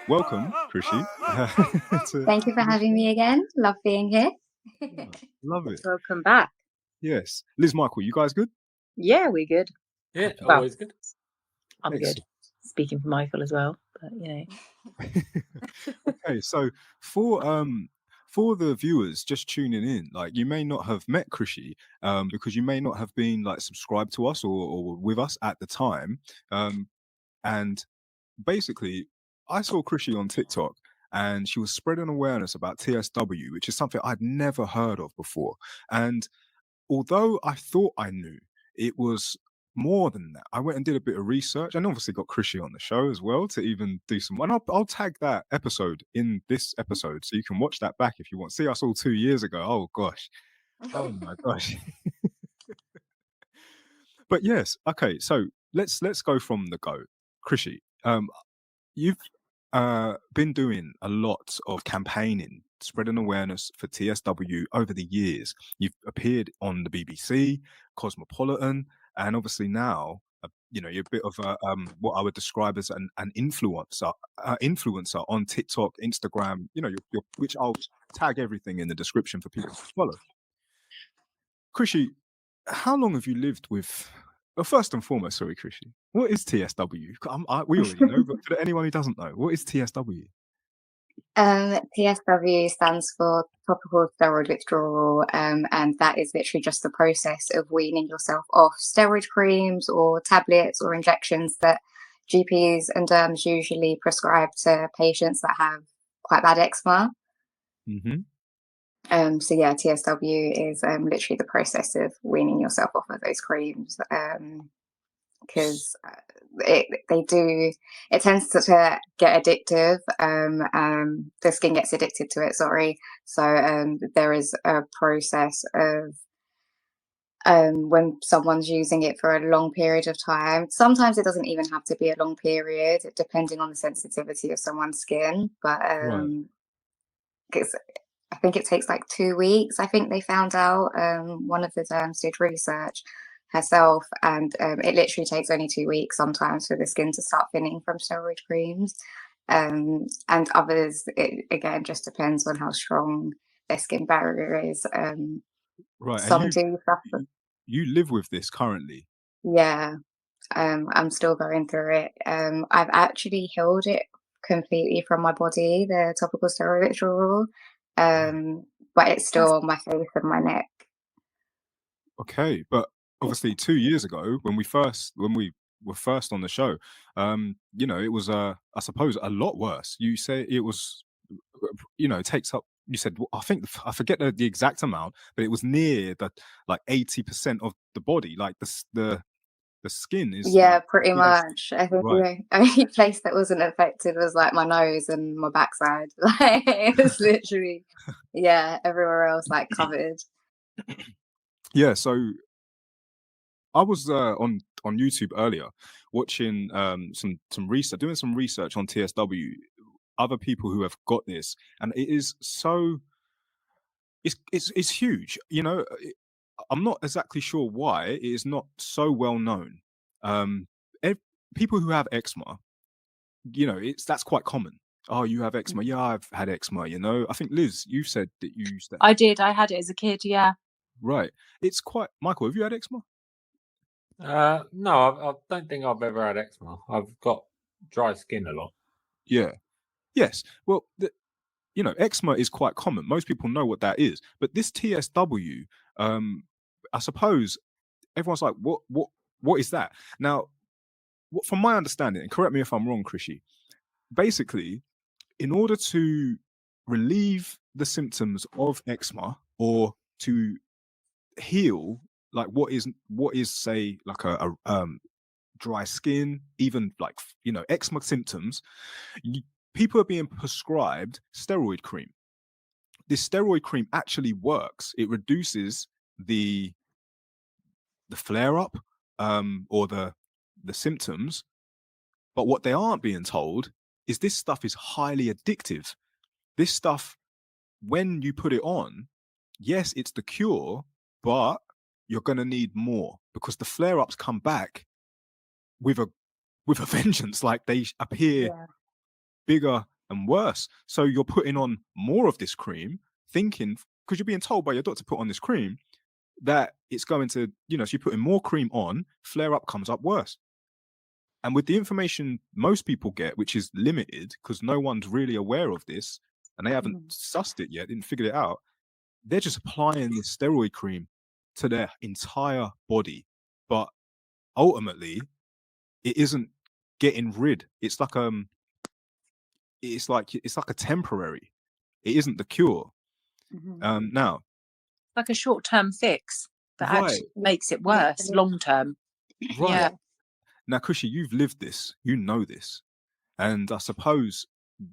welcome, Krishy. Thank you for having me again. Love being here. Love it. Welcome back. Yes. Liz, Michael, you guys good? Yeah, we're good. Yeah, Well, always good. I'm Excellent. good. Speaking for Michael as well, but Okay, so for the viewers just tuning in, like you may not have met Krishy because you may not have been like subscribed to us or with us at the time. And basically, I saw Krishy on TikTok and she was spreading awareness about TSW, which is something I'd never heard of before. And although I thought I knew, it was more than that. I went and did a bit of research and obviously got Krishy on the show as well to even do some. And I'll tag that episode in this episode so you can watch that back if you want. See us all 2 years ago. Oh gosh. Oh my gosh. But yes, okay. So let's go from the go. Krishy, you've been doing a lot of campaigning, spreading awareness for TSW over the years. You've appeared on the BBC, Cosmopolitan, and obviously now, you're a bit of a what I would describe as an influencer on TikTok, Instagram. Which I'll tag everything in the description for people to follow. Krishy, how long have you lived with? Well, first and foremost, sorry, Krishy, what is TSW? We already know, but for anyone who doesn't know, what is TSW? TSW stands for Topical Steroid Withdrawal, and that is literally just the process of weaning yourself off steroid creams or tablets or injections that GPs and derms usually prescribe to patients that have quite bad eczema. Mm-hmm. So yeah, TSW is literally the process of weaning yourself off of those creams, because it tends to get addictive. The skin gets addicted to it. Sorry. So there is a process of when someone's using it for a long period of time. Sometimes it doesn't even have to be a long period, depending on the sensitivity of someone's skin. But I think it takes like 2 weeks. I think they found out. One of the derms did research herself, and it literally takes only 2 weeks sometimes for the skin to start thinning from steroid creams. And others, it again just depends on how strong their skin barrier is. Right. Some do suffer. You live with this currently? Yeah. I'm still going through it. I've actually healed it completely from my body, the topical steroid withdrawal. But it's still on my face and my neck. Okay, but obviously 2 years ago when we were first on the show, it was I suppose a lot worse. You say it was, it takes up. You said, I think I forget the exact amount, but it was near the like 80% of the body. Like the skin is. Yeah, like, pretty much. I think right. the only place that wasn't affected was like my nose and my backside. Like it was literally, yeah, everywhere else like covered. Yeah, so I was on YouTube earlier watching some research, doing some research on TSW, other people who have got this, and it is so it's huge. I'm not exactly sure why it is not so well known. People who have eczema, that's quite common. Oh, you have eczema? Yeah, I've had eczema. I think Liz, you said that you used that. I did. I had it as a kid. Yeah. Right. It's quite. Michael, have you had eczema? No, I don't think I've ever had eczema. I've got dry skin a lot. Yeah. Yes. Well, eczema is quite common. Most people know what that is. But this TSW, I suppose everyone's like, what is that? Now, from my understanding, and correct me if I'm wrong, Krishy, basically, in order to relieve the symptoms of eczema or to heal, like what is say like a dry skin, even like eczema symptoms, people are being prescribed steroid cream. This steroid cream actually works. It reduces the flare up or the symptoms. But what they aren't being told is this stuff is highly addictive. This stuff, when you put it on, yes, it's the cure, but you're going to need more because the flare ups come back with a vengeance. Like they appear bigger and worse. So you're putting on more of this cream, thinking, because you're being told by your doctor to put on this cream, that it's going to, so you're putting more cream on, flare up comes up worse. And with the information most people get, which is limited because no one's really aware of this and they haven't sussed it yet, didn't figure it out, they're just applying this steroid cream to their entire body. But ultimately, it isn't getting rid. It's like a temporary. It isn't the cure. Now, Like a short-term fix that Right. actually makes it worse long-term. right. Yeah. Now, Krishy, you've lived this. You know this. And I suppose,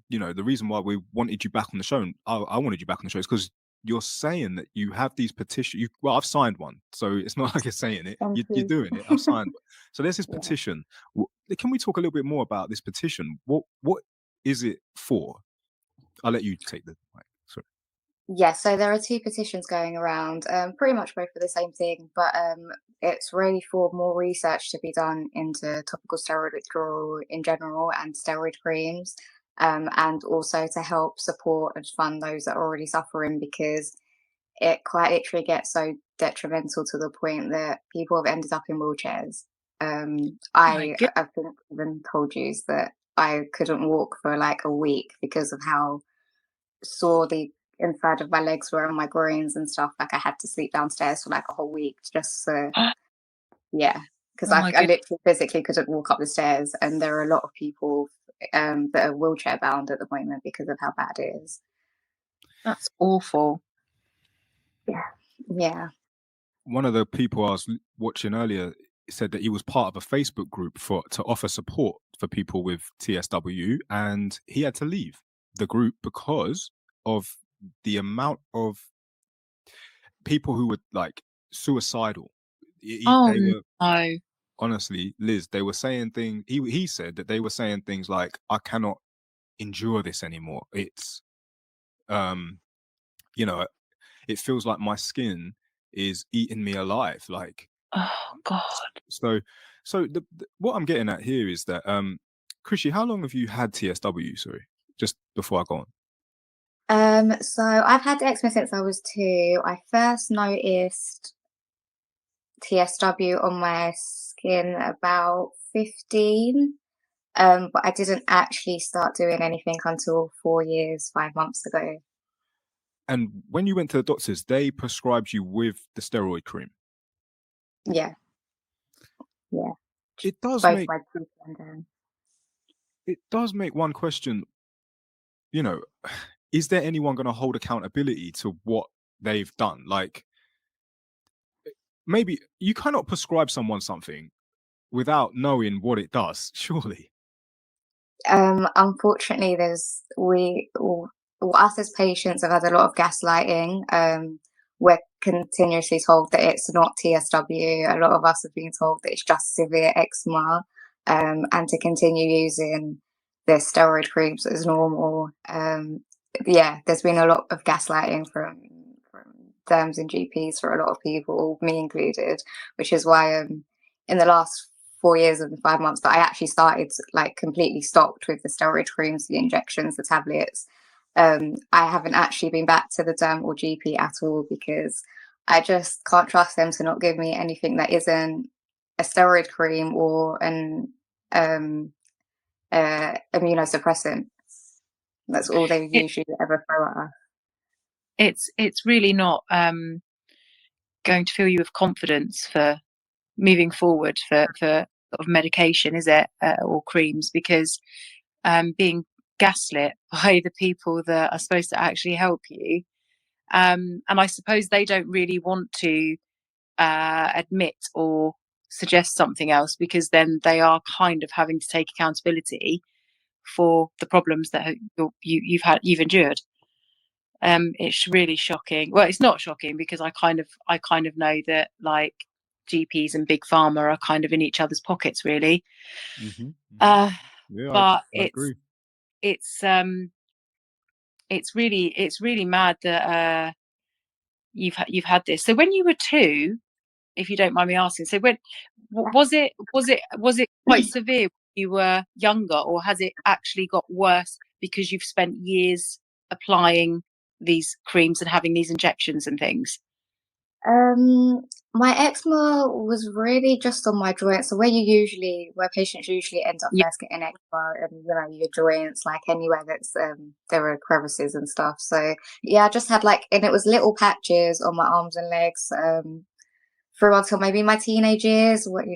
the reason why we wanted you back on the show, and I wanted you back on the show, is because you're saying that you have these petitions. Well, I've signed one, so it's not like you're saying it. You're doing it. I've signed one. So there's this petition. Can we talk a little bit more about this petition? What is it for? I'll let you take the mic. Sorry. Yeah, so there are 2 petitions going around, pretty much both for the same thing, but it's really for more research to be done into topical steroid withdrawal in general and steroid creams, and also to help support and fund those that are already suffering, because it quite literally gets so detrimental to the point that people have ended up in wheelchairs. I think even told you that I couldn't walk for like a week because of how sore the inside of my legs were and my groins and stuff. Like I had to sleep downstairs for like a whole week just because I literally physically couldn't walk up the stairs, and there are a lot of people that are wheelchair bound at the moment because of how bad it is. That's awful. Yeah. One of the people I was watching earlier said that he was part of a Facebook group to offer support for people with TSW, and he had to leave the group because of the amount of people who were like suicidal. No. Honestly, Liz, they were saying things. He said that they were saying things like, "I cannot endure this anymore. It's, it feels like my skin is eating me alive." Like, Oh God. so what I'm getting at here is that, Krishy, how long have you had TSW? Sorry, just before I go on. So I've had eczema since I was 2. I first noticed TSW on my skin about 15, but I didn't actually start doing anything until 4 years, 5 months ago. And when you went to the doctors, they prescribed you with the steroid cream? Yeah. It does Both make my teeth went down. It does make one question, is there anyone going to hold accountability to what they've done? Like, maybe you cannot prescribe someone something without knowing what it does, surely. Unfortunately, us as patients have had a lot of gaslighting. We're continuously told that it's not TSW. A lot of us have been told that it's just severe eczema, and to continue using the steroid creams as normal. There's been a lot of gaslighting from derms and GPs for a lot of people, me included, which is why in the last 4 years and 5 months that I actually started, like, completely stopped with the steroid creams, the injections, the tablets. I haven't actually been back to the derm or GP at all because I just can't trust them to not give me anything that isn't a steroid cream or an immunosuppressant. That's all they usually ever throw at us. It's really not going to fill you with confidence for moving forward for sort of medication, is it, or creams, because being gaslit by the people that are supposed to actually help you, and I suppose they don't really want to admit or suggest something else, because then they are kind of having to take accountability for the problems that you've endured. It's really shocking. Well, it's not shocking because I kind of know that, like, GPs and big pharma are kind of in each other's pockets, really. Yeah, But I agree. it's really mad that you've had this. So when you were 2, if you don't mind me asking, so when was it quite severe when you were younger, or has it actually got worse because you've spent years applying these creams and having these injections and things? My eczema was really just on my joints. So where patients usually end up Yeah. first getting eczema, and your joints, like anywhere that's there are crevices and stuff. So yeah, I just had and it was little patches on my arms and legs through until maybe my teenage years. When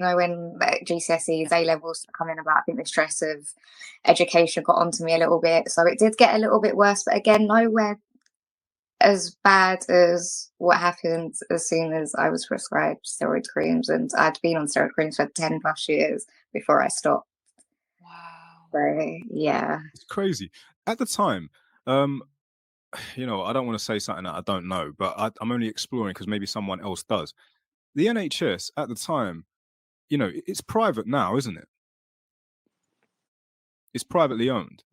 GCSEs, A levels coming about, I think the stress of education got onto me a little bit. So it did get a little bit worse, but again, nowhere as bad as what happened as soon as I was prescribed steroid creams, and I'd been on steroid creams for 10 plus years before I stopped. Wow. So yeah, It's crazy. At the time, I don't want to say something that I don't know, but I'm only exploring because maybe someone else does. The NHS at the time, it's private now, isn't it? It's privately owned.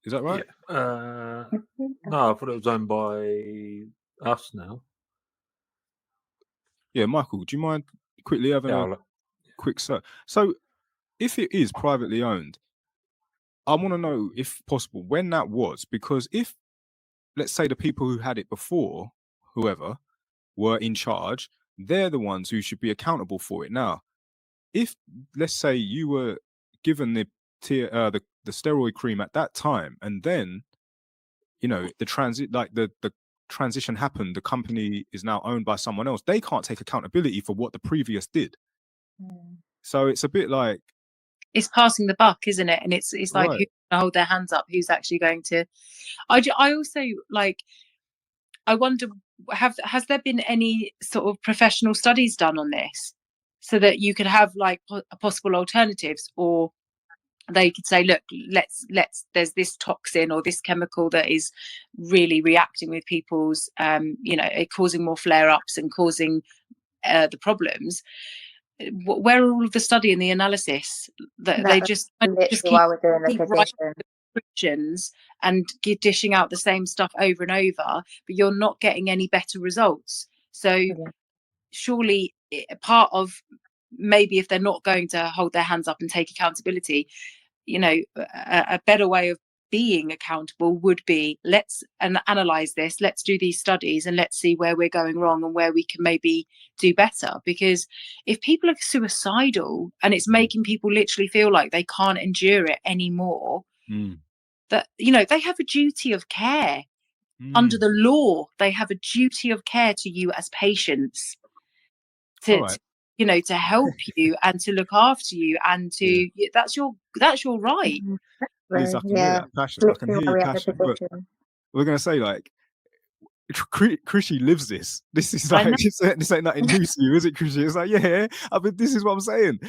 Is that right? Yeah. No, I thought it was owned by us now. Yeah, Michael, do you mind quickly having a quick search? So, if it is privately owned, I want to know, if possible, when that was, because if, let's say, the people who had it before, whoever, were in charge, they're the ones who should be accountable for it. Now, if, let's say, you were given the steroid cream at that time, and then the transition happened, the company is now owned by someone else, they can't take accountability for what the previous did. So it's a bit like, it's passing the buck, isn't it? And it's like, right. who's going to hold their hands up? Who's actually going to? I also I wonder, has there been any sort of professional studies done on this, so that you could have possible alternatives, or they could say, look, let's there's this toxin or this chemical that is really reacting with people's causing more flare-ups and causing the problems. Where are all of the study and the analysis that they just keep while we're doing the petition, prescriptions and dishing out the same stuff over and over, but you're not getting any better results? So surely part of, maybe if they're not going to hold their hands up and take accountability, a better way of being accountable would be, let's analyze this, let's do these studies, and let's see where we're going wrong and where we can maybe do better. Because if people are suicidal and it's making people literally feel like they can't endure it anymore, that they have a duty of care. Under the law, they have a duty of care to you as patients, to help you and to look after you, and to that's your right. Liz, I can hear that passion. I can hear your passion. But we're gonna say, Krishy lives this. This is like, this ain't nothing new to you, is it, Krishy? It's like, yeah, I mean, this is what I'm saying.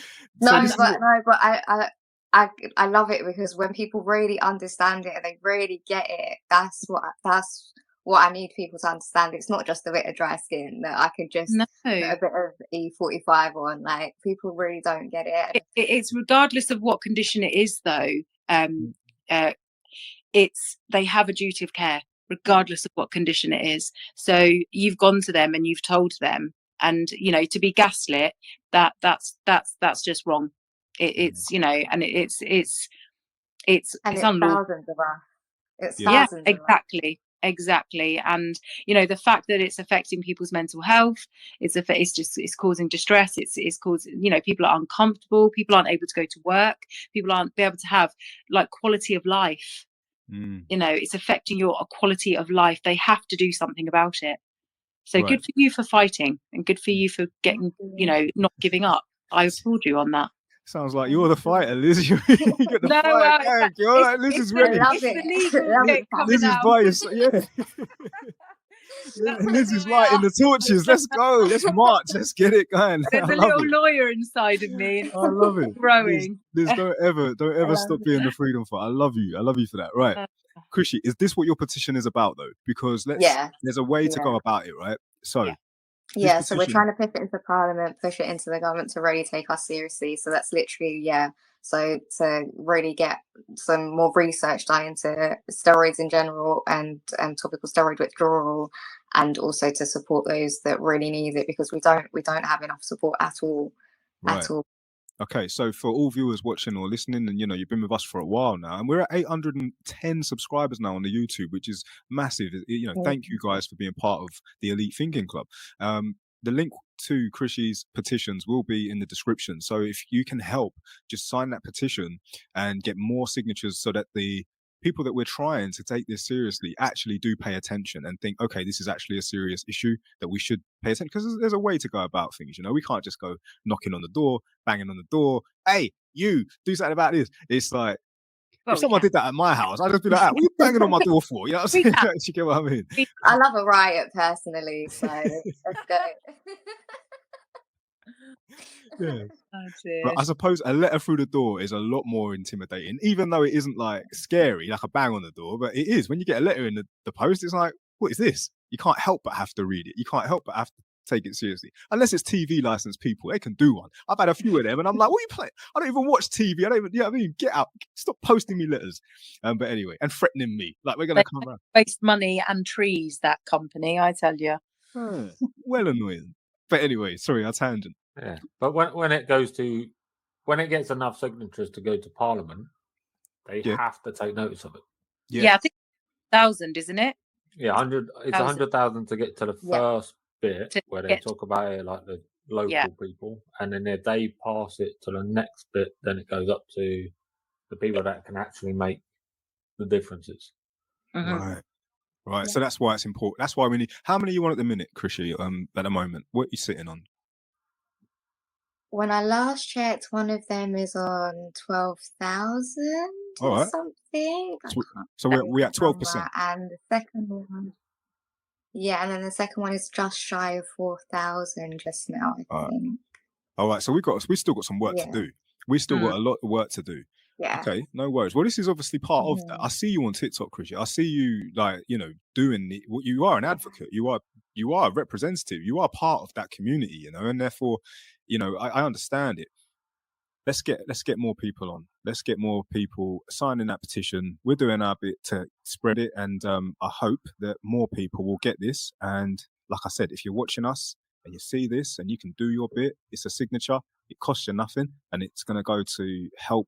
I love it, because when people really understand it and they really get it, that's what I need people to understand. It's not just a bit of dry skin that I could just put a bit of E45 on. Like, people really don't get it. It's regardless of what condition it is, though. They have a duty of care regardless of what condition it is. So you've gone to them and you've told them, and to be gaslit, that's just wrong. It's and it's unlawful. Thousands of us. It's thousands. Exactly. And the fact that it's affecting people's mental health, it's causing distress, it's causing, people are uncomfortable, people aren't able to go to work, people aren't able to have quality of life. It's affecting your quality of life. They have to do something about it. So good for you for fighting, and good for you for getting, not giving up. I applaud you on that. Sounds like you're the fighter, Liz. You got the fight gang. You're like, Liz is ready. Liz is by your Liz is lighting the torches. Let's go. Let's march. Let's get it going. There's a little lawyer inside of me. And I love it. Growing. Liz, don't ever stop being the freedom fighter. I love you. I love you for that. Right. Krishy, is this what your petition is about, though? Because there's a way to go about it, right? So. So we're trying to push it into Parliament, push it into the government to really take us seriously. So that's literally, so to really get some more research done into steroids in general, and topical steroid withdrawal, and also to support those that really need it, because we don't have enough support at all. Okay, so for all viewers watching or listening, and you've been with us for a while now, and we're at 810 subscribers now on the YouTube, which is massive. Thank you guys for being part of the Elite Thinking Club. The link to Krishy's petitions will be in the description. So if you can help, just sign that petition and get more signatures so that the people that we're trying to take this seriously actually do pay attention and think, okay, this is actually a serious issue that we should pay attention, because there's a way to go about things. We can't just go knocking on the door, banging on the door. Hey, you do something about this. It's like, Well, if someone did that at my house, I'd just be like, what are you banging on my door for? You know what I'm saying? You get what I mean? I love a riot personally, so let's go. Yeah. Oh, dear. But I suppose a letter through the door is a lot more intimidating, even though it isn't like scary, like a bang on the door. But it is when you get a letter in the post. It's like, what is this? You can't help but have to read it. You can't help but have to take it seriously. Unless it's TV licensed people, they can do one. I've had a few of them, and I'm like, what are you playing? I don't even watch TV. I don't even. You know what I mean? Get out. Stop posting me letters. But anyway, and threatening me like we're gonna come around. Waste money and trees, that company, I tell you. Well annoying. But anyway, sorry, our tangent. Yeah, but when it gets enough signatures to go to Parliament, they have to take notice of it. Yeah, I think 1,000, isn't it? Yeah, 100. It's 100,000 to get to the first bit where they talk about it, like the local people, and then if they pass it to the next bit, then it goes up to the people that can actually make the differences. Mm-hmm. Right. So that's why it's important. That's why we need. How many you want at the minute, Krishy? At the moment, what are you sitting on? When I last checked, one of them is on 12,000 or something. So we're at 12%. And the second one, and then the second one is just shy of 4,000 just now, I think. All right. So we still got some work to do. We still got a lot of work to do. Yeah. Okay, no worries. Well, this is obviously part of that. I see you on TikTok, Krishy. I see you doing what you are, an advocate. You are a representative. You are part of that community, and therefore, I understand it. Let's get more people on. Let's get more people signing that petition. We're doing our bit to spread it, and I hope that more people will get this. And like I said, if you're watching us and you see this and you can do your bit, it's a signature. It costs you nothing, and it's going to go to help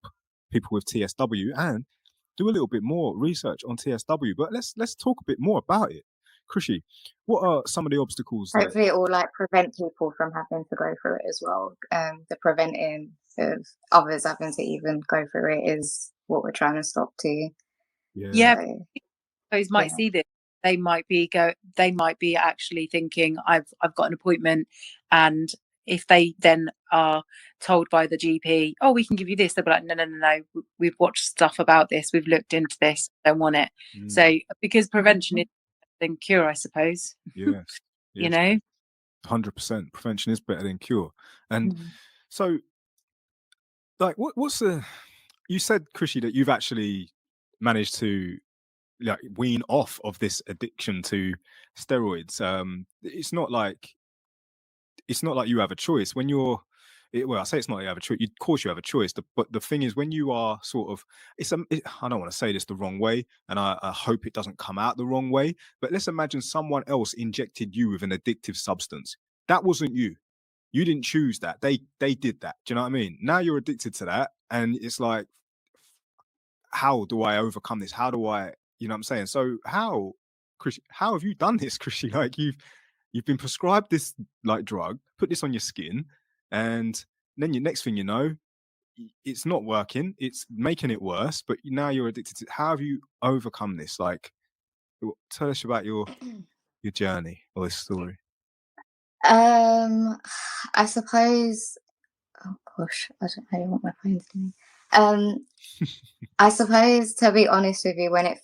people with TSW and do a little bit more research on TSW. But let's talk a bit more about it. Krishy, what are some of the obstacles? Hopefully, it will prevent people from having to go through it as well. The preventing of others having to even go through it is what we're trying to stop too. Yeah, those might see this. They might be actually thinking, I've got an appointment, and if they then are told by the GP, oh, we can give you this, they'll be like, no, we've watched stuff about this, we've looked into this, don't want it. So because prevention is better than cure, I suppose. Yes. 100%. Prevention is better than cure. And so, like, what's you said, Krishy, that you've actually managed to wean off of this addiction to steroids. It's not like you have a choice when you're. I say it's not like you have a choice. Of course, you have a choice. But the thing is, when you are sort of, I don't want to say this the wrong way, and I hope it doesn't come out the wrong way. But let's imagine someone else injected you with an addictive substance. That wasn't you. You didn't choose that. They did that. Do you know what I mean? Now you're addicted to that, and it's like, how do I overcome this? How do I, you know what I'm saying? So how have you done this, Krishy? Like you've been prescribed this drug, put this on your skin, and then next thing you know, it's not working. It's making it worse, but now you're addicted to. How have you overcome this? Like, tell us about your journey or this story. I suppose. Oh gosh, I don't want my phone to do me. I suppose, to be honest with you, when I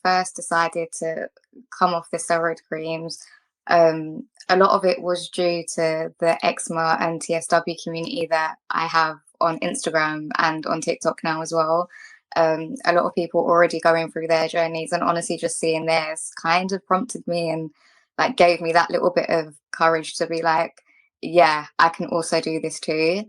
first decided to come off the steroid creams, a lot of it was due to the eczema and TSW community that I have on Instagram and on TikTok now as well. A lot of people already going through their journeys, and honestly, just seeing theirs kind of prompted me and gave me that little bit of courage to be like, yeah, I can also do this too.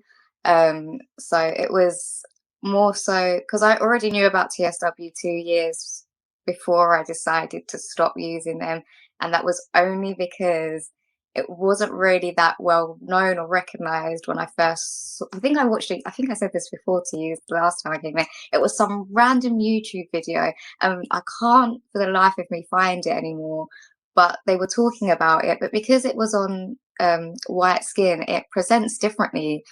So it was more so because I already knew about TSW 2 years before I decided to stop using them, and that was only because it wasn't really that well known or recognized when I first I think I watched it. I think I said this before to you the last time I came in. It was some random YouTube video, and I can't for the life of me find it anymore, but they were talking about it. But because it was on white skin, it presents differently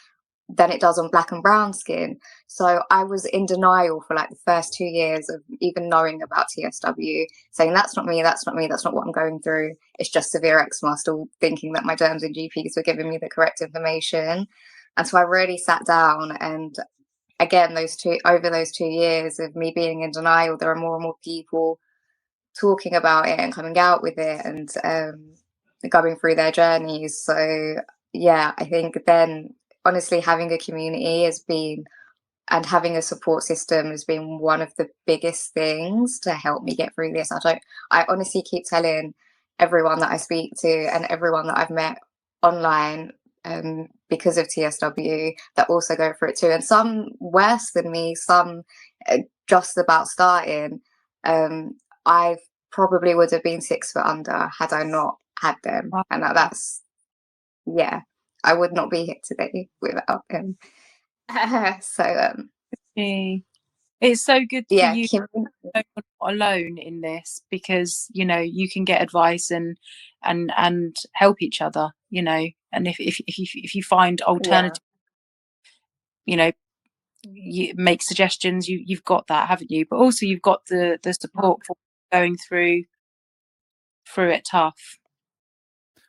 than it does on black and brown skin. So I was in denial for like the first 2 years of even knowing about TSW, saying that's not me, that's not me, that's not what I'm going through. It's just severe eczema, still thinking that my derms and GPs were giving me the correct information. And so I really sat down, and again, over those 2 years of me being in denial, there are more and more people talking about it and coming out with it and going through their journeys. So yeah, I think then honestly having a community has been, and having a support system has been one of the biggest things to help me get through this. I honestly keep telling everyone that I speak to and everyone that I've met online because of TSW that also go through it too, and some worse than me, some just about starting. I probably would have been 6 foot under had I not had them, and that's yeah, I would not be here today without him. So it's so good yeah, for you to know you're not alone in this, because you know you can get advice and help each other, you know, and if you find alternative, you know, you make suggestions, you've got that, haven't you? But also you've got the support for going through it tough.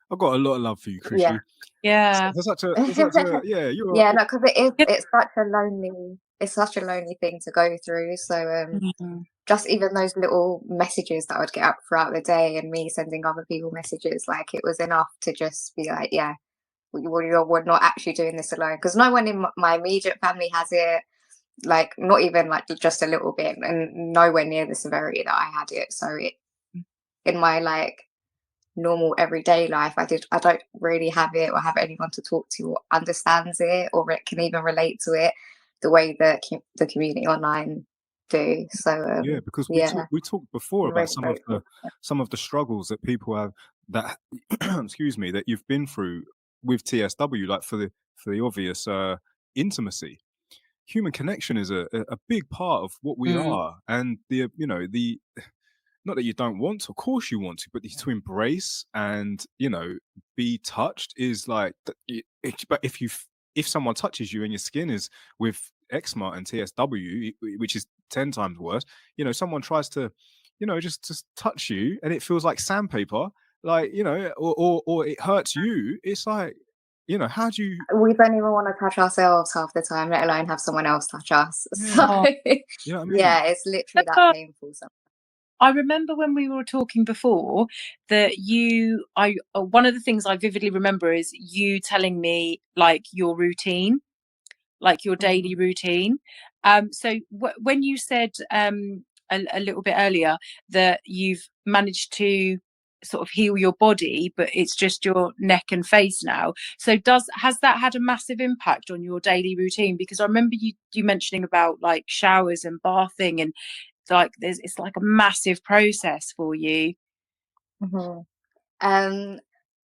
I've got a lot of love for you, Krishy. Yeah. There's such a yeah, you're yeah, no, because it's such a lonely thing to go through. So just even those little messages that I would get up throughout the day, and me sending other people messages, like it was enough to just be like, yeah, we're not actually doing this alone, because no one in my immediate family has it, like not even like just a little bit, and nowhere near the severity that I had it. So in my like normal everyday life, I don't really have it or have anyone to talk to or understands it or can even relate to it the way that the community online do. So yeah, because we talked before about some of the struggles that people have, that excuse me, that you've been through with TSW, like for the obvious intimacy. Human connection is a big part of what we are, and the not that you don't want to, of course you want to, but to embrace and be touched is like but if someone touches you and your skin is with eczema and TSW, which is 10 times worse, someone tries to just touch you and it feels like sandpaper, like or it hurts you, it's like, how do you... We don't even want to touch ourselves half the time, let alone have someone else touch us. So you know what I mean? Yeah, it's literally that painful sometimes. I remember when we were talking before that one of the things I vividly remember is you telling me like your routine, like your daily routine. So when you said a little bit earlier that you've managed to sort of heal your body, but it's just your neck and face now. So has that had a massive impact on your daily routine? Because I remember you mentioning about like showers and bathing, and like it's like a massive process for you.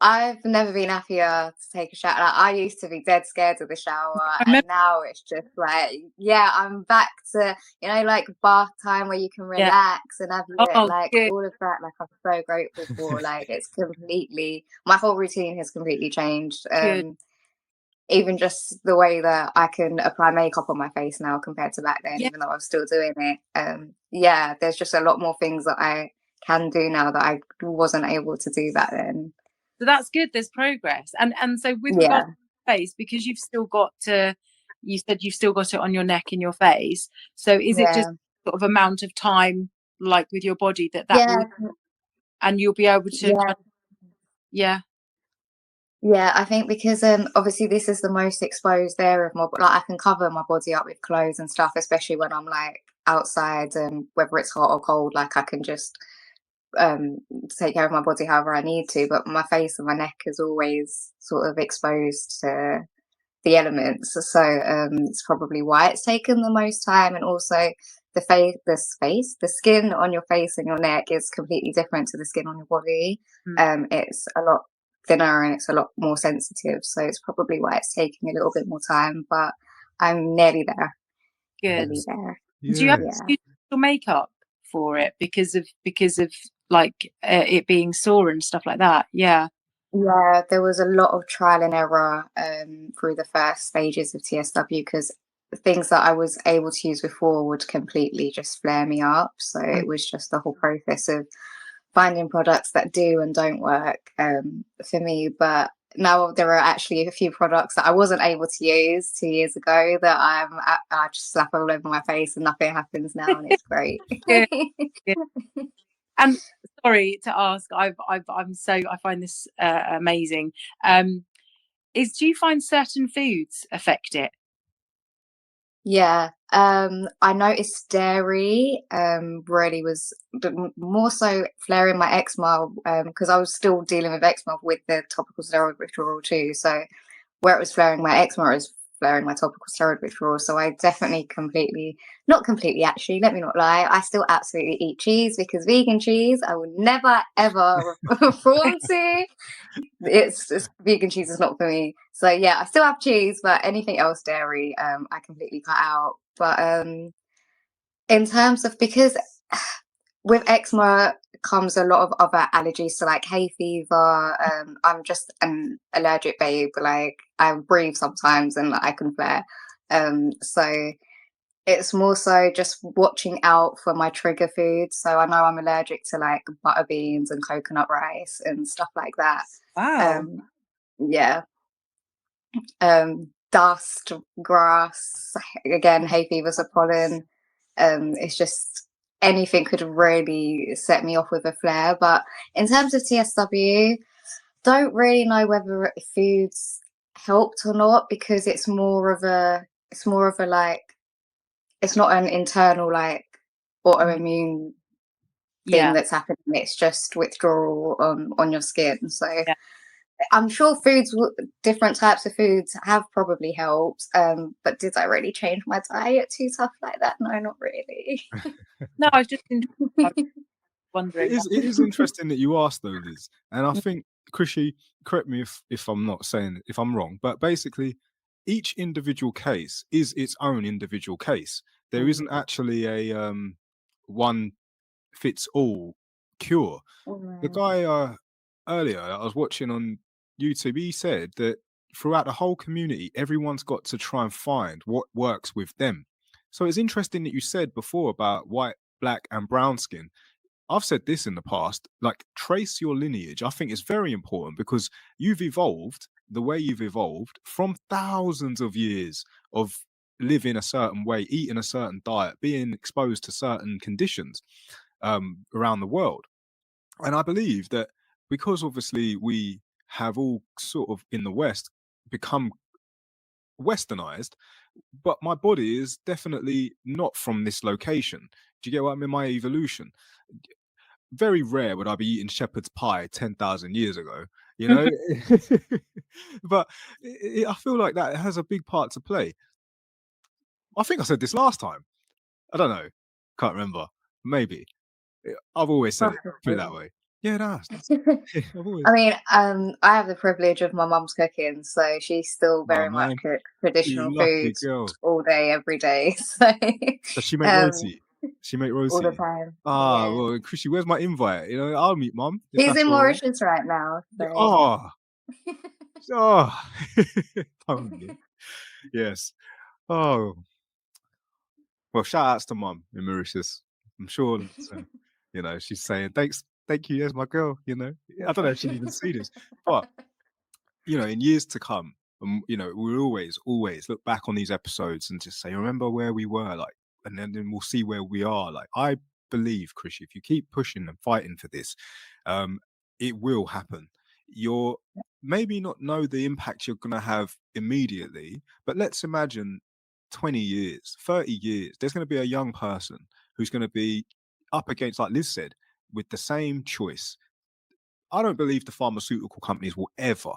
I've never been happier to take a shower. Like, I used to be dead scared of the shower, and now it's just like, yeah, I'm back to like bath time where you can relax and have all of that. Like, I'm so grateful for. Like, it's completely, my whole routine has completely changed. Even just the way that I can apply makeup on my face now compared to back then, even though I'm still doing it. There's just a lot more things that I can do now that I wasn't able to do back then. So that's good, there's progress. And so with regards to the face, because you said you've still got it on your neck and your face, so is it just sort of amount of time, like with your body, that will, and you'll be able to I think because obviously this is the most exposed area of my body. Like, I can cover my body up with clothes and stuff, especially when I'm like outside, and whether it's hot or cold, like I can just take care of my body however I need to. But my face and my neck is always sort of exposed to the elements, so it's probably why it's taken the most time. And also the skin on your face and your neck is completely different to the skin on your body. It's a lot thinner and it's a lot more sensitive. So it's probably why it's taking a little bit more time, but I'm nearly there. Good. Nearly there. Do you have to use your makeup for it because of like it being sore and stuff like that? Yeah. Yeah, there was a lot of trial and error through the first stages of TSW, because things that I was able to use before would completely just flare me up. So it was just the whole process of finding products that do and don't work for me. But now there are actually a few products that I wasn't able to use 2 years ago that I just slap all over my face and nothing happens now, and it's great. Good. And sorry to ask, I find this amazing. Do you find certain foods affect it? Yeah, I noticed dairy really was more so flaring my eczema, because I was still dealing with eczema with the topical steroid withdrawal too. So where it was flaring my eczema, it was flaring my topical steroid withdrawal. So I definitely not completely actually, let me not lie, I still absolutely eat cheese, because vegan cheese I would never ever reform to. It's vegan cheese is not for me. So yeah, I still have cheese, but anything else dairy, I completely cut out. But in terms of, because with eczema comes a lot of other allergies, so like hay fever. I'm just an allergic babe. Like I breathe sometimes and I can flare. So it's more so just watching out for my trigger foods. So I know I'm allergic to like butter beans and coconut rice and stuff like that. Wow. Yeah. Dust, grass, again, hay fever's a pollen. It's just anything could really set me off with a flare. But in terms of TSW, don't really know whether foods helped or not, because it's more of a like, it's not an internal like autoimmune thing that's happening. It's just withdrawal on your skin. So I'm sure different types of foods have probably helped. But did I really change my diet too tough like that? No, not really. No, I was just wondering. It is interesting that you asked though, Liz. And I think, Krishy, correct me if I'm not saying, if I'm wrong, but basically each individual case is its own individual case. There isn't actually a one fits all cure. The guy earlier I was watching on YouTube, he said that throughout the whole community, everyone's got to try and find what works with them. So it's interesting that you said before about white, black, and brown skin. I've said this in the past, like trace your lineage. I think it's very important, because you've evolved the way you've evolved from thousands of years of living a certain way, eating a certain diet, being exposed to certain conditions around the world. And I believe that because obviously we have all sort of in the West become westernized, but my body is definitely not from this location. Do you get what I mean? My evolution. Very rare would I be eating shepherd's pie 10,000 years ago, you know? But I feel like that has a big part to play. I think I said this last time. I don't know. Can't remember. Maybe. I've always said it. Put it that way. Yeah, that's I mean, I have the privilege of my mum's cooking, so she still very much cooks traditional foods all day, every day. So does she make roti? She make roti all the time. Ah, well, Krishy, where's my invite? You know, I'll meet Mum. He's in Mauritius right now. So. Yes. Oh, well, shout outs to Mum in Mauritius. I'm sure that, you know, she's saying thank you, there's my girl. You know, I don't know if she'd even see this, but you know, in years to come, you know, we'll always look back on these episodes and just say, remember where we were, like, and then we'll see where we are. Like, I believe, Krishy, if you keep pushing and fighting for this, it will happen. You're maybe not know the impact you're going to have immediately, but let's imagine 20 years, 30 years, there's going to be a young person who's going to be up against, like Liz said, with the same choice. I don't believe the pharmaceutical companies will ever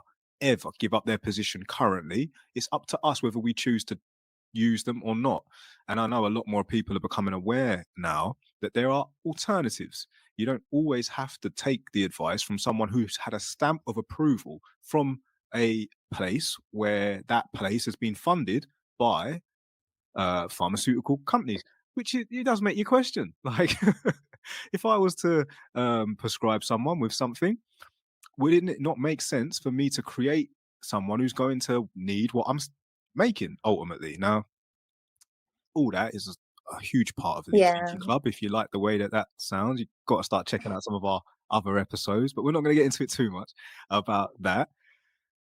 give up their position currently. It's up to us whether we choose to use them or not. And I know a lot more people are becoming aware now that there are alternatives. You don't always have to take the advice from someone who's had a stamp of approval from a place where that place has been funded by pharmaceutical companies, which it does make you question. Like, if I was to prescribe someone with something, wouldn't it not make sense for me to create someone who's going to need what I'm making ultimately? Now, all that is a huge part of the Thinking Club. If you like the way that sounds, you've got to start checking out some of our other episodes, but we're not going to get into it too much about that.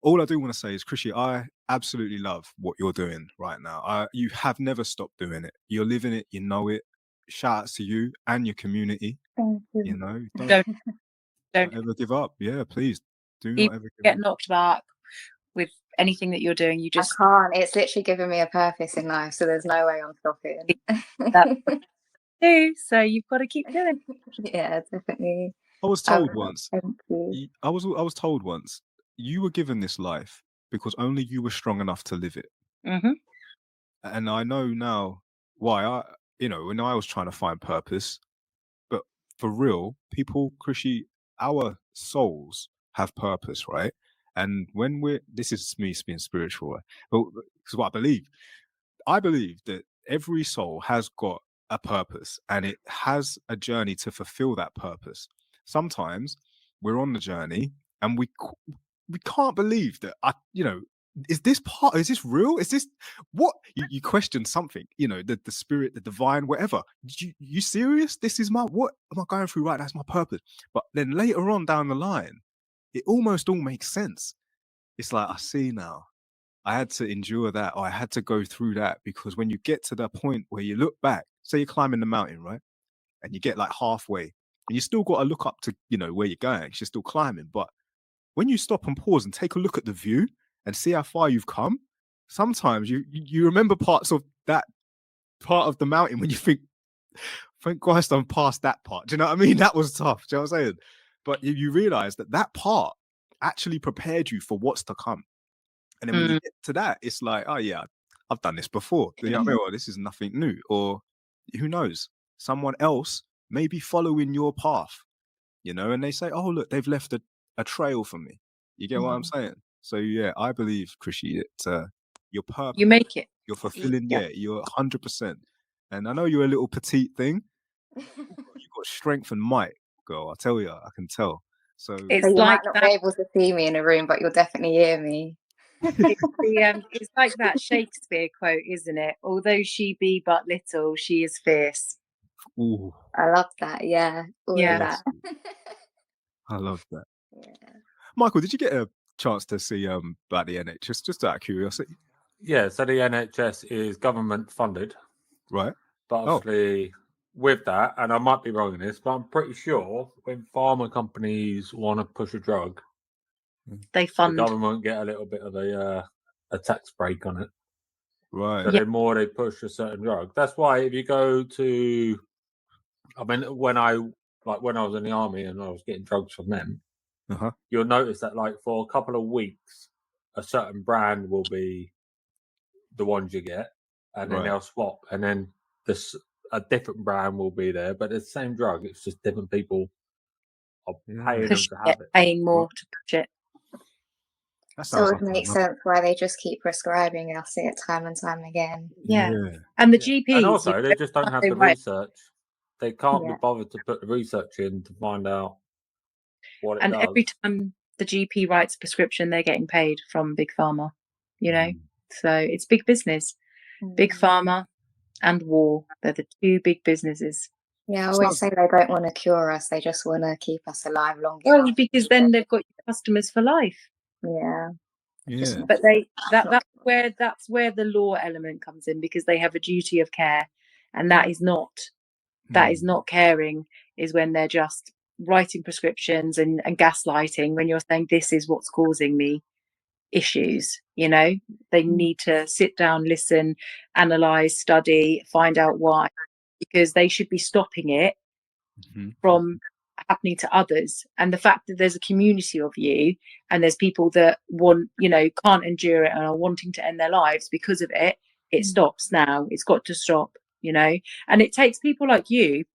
All I do want to say is, Krishy, I absolutely love what you're doing right now. You have never stopped doing it. You're living it. You know it. Shout outs to you and your community. Thank you. You know, Don't ever give up. Yeah, please do not ever give get up. knocked back with anything that you're doing. You just I can't. It's literally given me a purpose in life, so there's no way I'm stopping. do. So you've got to keep doing. Yeah, definitely. I was told once. Thank you. I was told once, you were given this life because only you were strong enough to live it. Mm-hmm. And I know now why. When I was trying to find purpose, but for real, people, Krishy, our souls have purpose, right? And when this is me being spiritual, right? Well, this is what I believe that every soul has got a purpose and it has a journey to fulfill that purpose. Sometimes we're on the journey and we can't believe that is this real? Is this what you question something, the spirit, the divine, whatever. You serious? This is what am I going through right? That's my purpose. But then later on down the line, it almost all makes sense. It's like, I see now. I had to endure that, or I had to go through that, because when you get to the point where you look back, say you're climbing the mountain, right? And you get like halfway, and you still got to look up to, where you're going. You're still climbing. But when you stop and pause and take a look at the view and see how far you've come, sometimes you remember parts of that part of the mountain when you think, thank Christ I'm past that part. Do you know what I mean? That was tough. Do you know what I'm saying? But you realize that part actually prepared you for what's to come. And then when you get to that, it's like, oh yeah, I've done this before. You know what I mean? Well, this is nothing new. Or who knows? Someone else may be following your path, and they say, oh, look, they've left a trail for me. You get what I'm saying? So yeah, I believe, Krishy, that your purpose, you make it. You're fulfilling, you're 100%. And I know you're a little petite thing. You've got strength and might, girl. I tell you, I can tell. So you might not be able to see me in a room, but you'll definitely hear me. It's like that Shakespeare quote, isn't it? Although she be but little, she is fierce. Ooh. I love that. Yeah. Yeah. I love that. Yeah. Michael, did you get a chance to see about the NHS, just out of curiosity? Yeah, so the NHS is government funded. Right. But obviously with that, and I might be wrong in this, but I'm pretty sure when pharma companies want to push a drug, they fund. The government get a little bit of a tax break on it. Right. So the more they push a certain drug. That's why if you go to, I mean, when I was in the army and I was getting drugs from them, you'll notice that like for a couple of weeks, a certain brand will be the ones you get, and then they'll swap, and then a different brand will be there, but it's the same drug. It's just different people are paying them to have it. Paying more to push it. So it would make sense why they just keep prescribing. I'll see it time and time again. Yeah. And the GPs. And also, they just don't have the research. They can't be bothered to put the research in to find out what it does. And every time the GP writes a prescription, they're getting paid from Big Pharma, So it's big business. Big Pharma and war. They're the two big businesses. Yeah, I always say they don't want to cure us. They just want to keep us alive longer. Well, because then they've got customers for life. Yeah. But that's where the law element comes in, because they have a duty of care, and that is not caring. Is when they're just writing prescriptions and gaslighting, when you're saying this is what's causing me issues. They need to sit down, listen, analyze, study, find out why, because they should be stopping it from happening to others. And the fact that there's a community of you and there's people that can't endure it and are wanting to end their lives because of it, it stops now. It's got to stop, you know. And it takes people like you,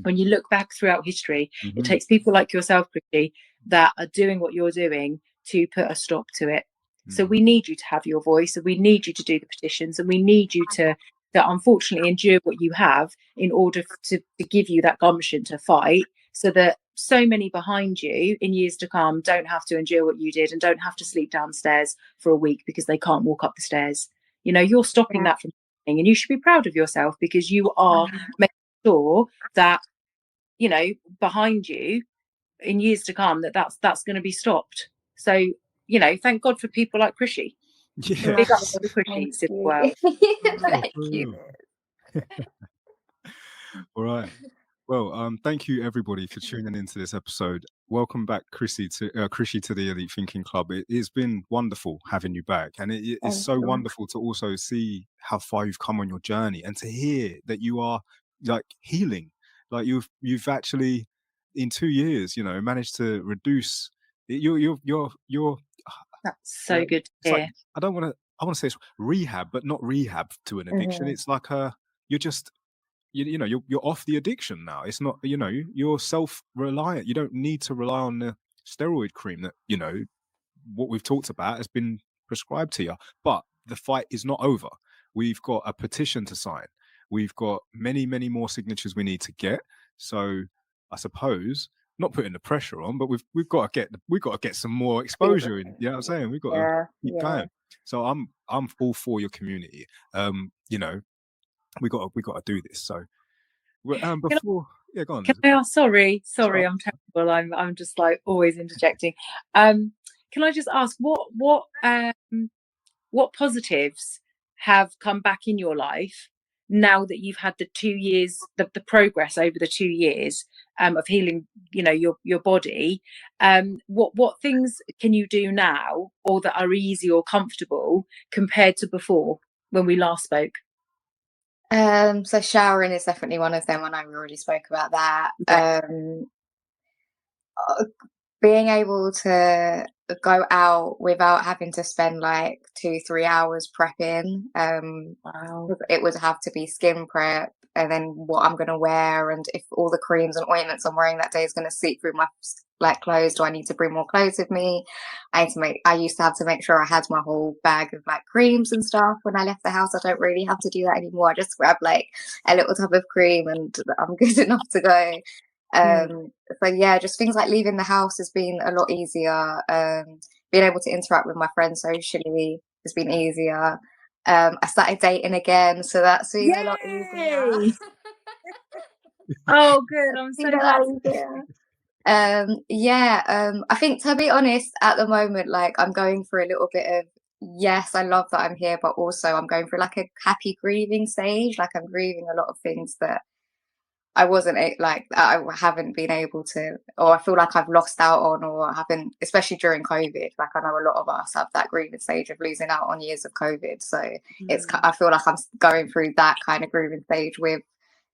when you look back throughout history, it takes people like yourself, Krishy, that are doing what you're doing to put a stop to it. So we need you to have your voice, and we need you to do the petitions, and we need you to unfortunately endure what you have in order to give you that gumption to fight, so that so many behind you in years to come don't have to endure what you did and don't have to sleep downstairs for a week because they can't walk up the stairs. You know, you're stopping that from happening, and you should be proud of yourself because you are making sure that, you know, behind you in years to come that's going to be stopped. So, you know, thank God for people like Krishy. Yeah. Big up to the Krishys as well. Thank you. All right. Well, thank you everybody for tuning into this episode. Welcome back, Krishy, to the Elite Thinking Club. It's been wonderful having you back, and it's so wonderful to also see how far you've come on your journey, and to hear that you are like healing, like you've actually in 2 years, you know, managed to reduce. You're. That's so good to hear. Like, I want to say it's rehab, but not rehab to an addiction. It's like you're just. You know, you're off the addiction now. It's not, you know, you're self-reliant. You don't need to rely on the steroid cream that, you know, what we've talked about has been prescribed to you. But the fight is not over. We've got a petition to sign. We've got many, many more signatures we need to get. So I suppose, not putting the pressure on, but we've got to get some more exposure in. You know what I'm saying? We've got to keep going. So I'm all for your community. You know, we got to do this. So before, go on. Can I ask? Sorry, I'm terrible. I'm just like always interjecting. Can I just ask what positives have come back in your life now that you've had the 2 years, the progress over the 2 years of healing, you know, your body? What things can you do now, or that are easy or comfortable compared to before when we last spoke? So showering is definitely one of them. I know we already spoke about that. Being able to go out without having to spend like 2-3 hours prepping. It would have to be skin prep, and then what I'm going to wear, and if all the creams and ointments I'm wearing that day is going to seep through my like clothes, do I need to bring more clothes with me? I used to have to make sure I had my whole bag of like creams and stuff when I left the house. I don't really have to do that anymore. I just grab like a little tub of cream and I'm good enough to go. So yeah, just things like leaving the house has been a lot easier. Being able to interact with my friends socially has been easier. I started dating again, so that's been a lot easier. Oh, good. I'm so glad. I think, to be honest, at the moment, like I'm going through a little bit of, yes, I love that I'm here, but also I'm going through like a happy grieving stage. Like I'm grieving a lot of things that I haven't been able to, or I feel like I've lost out on, or haven't, especially during COVID. Like I know a lot of us have that grieving stage of losing out on years of COVID. So I feel like I'm going through that kind of grieving stage with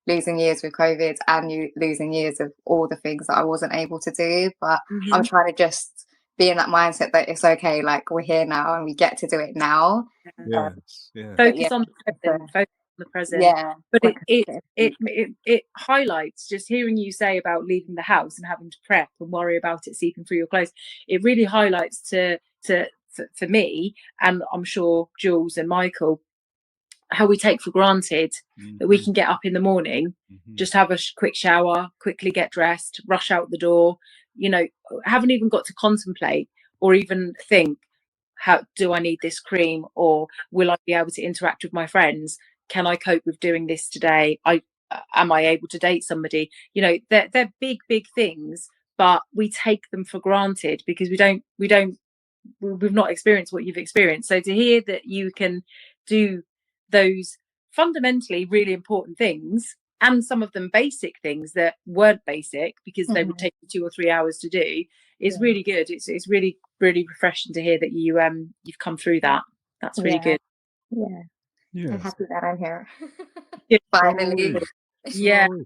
losing years with COVID and losing years of all the things that I wasn't able to do. But I'm trying to just be in that mindset that it's okay, like we're here now and we get to do it now. Focus on the present. But it highlights, just hearing you say about leaving the house and having to prep and worry about it seeping through your clothes, it really highlights for me, and I'm sure Jules and Michael, how we take for granted that we can get up in the morning, just have a quick shower, quickly get dressed, rush out the door, you know, haven't even got to contemplate or even think, how do I need this cream, or will I be able to interact with my friends? Can I cope with doing this today? Am I able to date somebody? You know, they're big things, but we take them for granted because we've not experienced what you've experienced. So to hear that you can do those fundamentally really important things, and some of them basic things that weren't basic because they would take you 2 or 3 hours to do, is really good. It's really refreshing to hear that you've come through that. That's really good. I'm happy that I'm here. Finally.